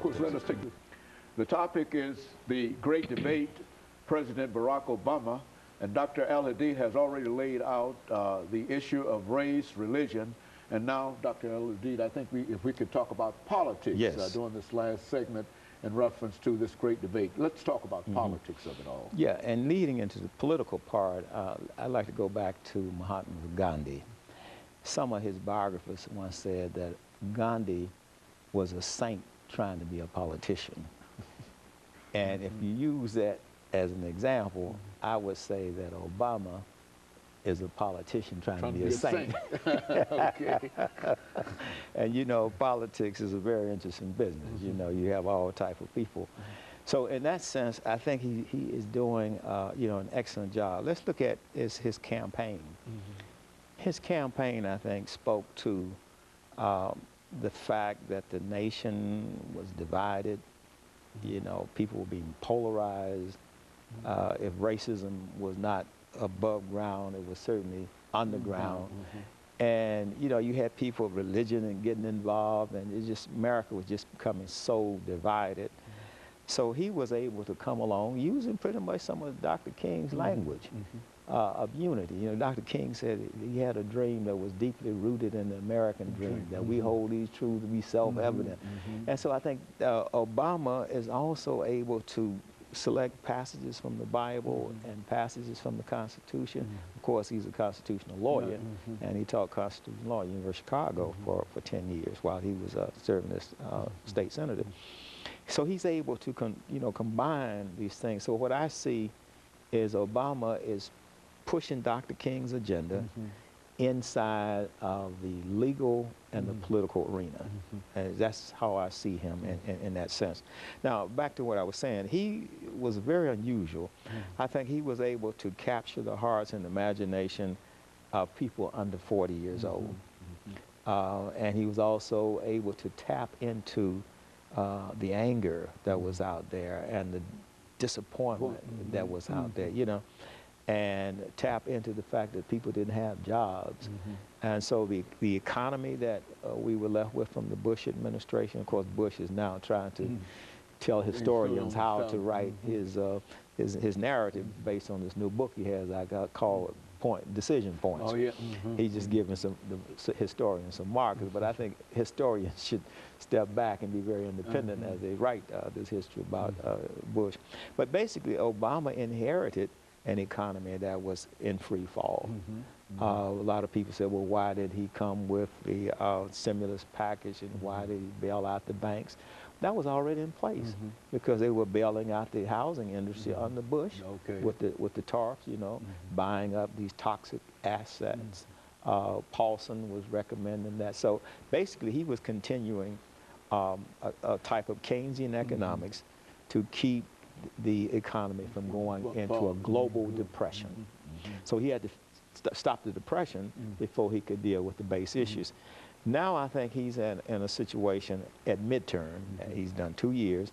politics. Let us take the topic is the great debate, President Barack Obama, and Dr. Al-Hadid has already laid out the issue of race, religion, and now, Dr. Al-Hadid, I think if we could talk about politics during this last segment in reference to this great debate. Let's talk about politics of it all. Yeah, and leading into the political part, I'd like to go back to Mahatma Gandhi. Some of his biographers once said that Gandhi was a saint trying to be a politician. And if you use that as an example, I would say that Obama is a politician trying to be a saint. Okay. And you know, politics is a very interesting business. You know, you have all type of people. So in that sense, I think he is doing, you know, an excellent job. Let's look at his campaign. His campaign, I think, spoke to the fact that the nation was divided. You know, people were being polarized. If racism was not above ground, it was certainly underground. And, you know, you had people of religion and getting involved, and it just, America was just becoming so divided. So he was able to come along using pretty much some of Dr. King's language of unity. You know, Dr. King said he had a dream that was deeply rooted in the American dream, that we hold these truths to be self-evident. And so I think Obama is also able to select passages from the Bible and passages from the Constitution. Of course, he's a constitutional lawyer, and he taught constitutional law at the University of Chicago for 10 years while he was serving as state senator. So he's able to combine these things. So what I see is Obama is pushing Dr. King's agenda inside of the legal and the political arena. And that's how I see him in that sense. Now, back to what I was saying, he was very unusual. I think he was able to capture the hearts and imagination of people under 40 years old. And he was also able to tap into the anger that was out there and the disappointment that was out there, you know, and tap into the fact that people didn't have jobs. And so the economy that we were left with from the Bush administration, of course, Bush is now trying to tell historians how to write his narrative based on this new book he has, I got called Decision Points. He's just giving the historians some markers, but I think historians should step back and be very independent as they write this history about Bush. But basically, Obama inherited an economy that was in free fall. A lot of people said, well, why did he come with the stimulus package and why did he bail out the banks? That was already in place because they were bailing out the housing industry under Bush with the TARPs, you know, buying up these toxic assets. Paulson was recommending that. So basically he was continuing a type of Keynesian economics to keep the economy from going into a global depression. So he had to stop the depression before he could deal with the base issues. Now I think he's in a situation at midterm, he's done 2 years,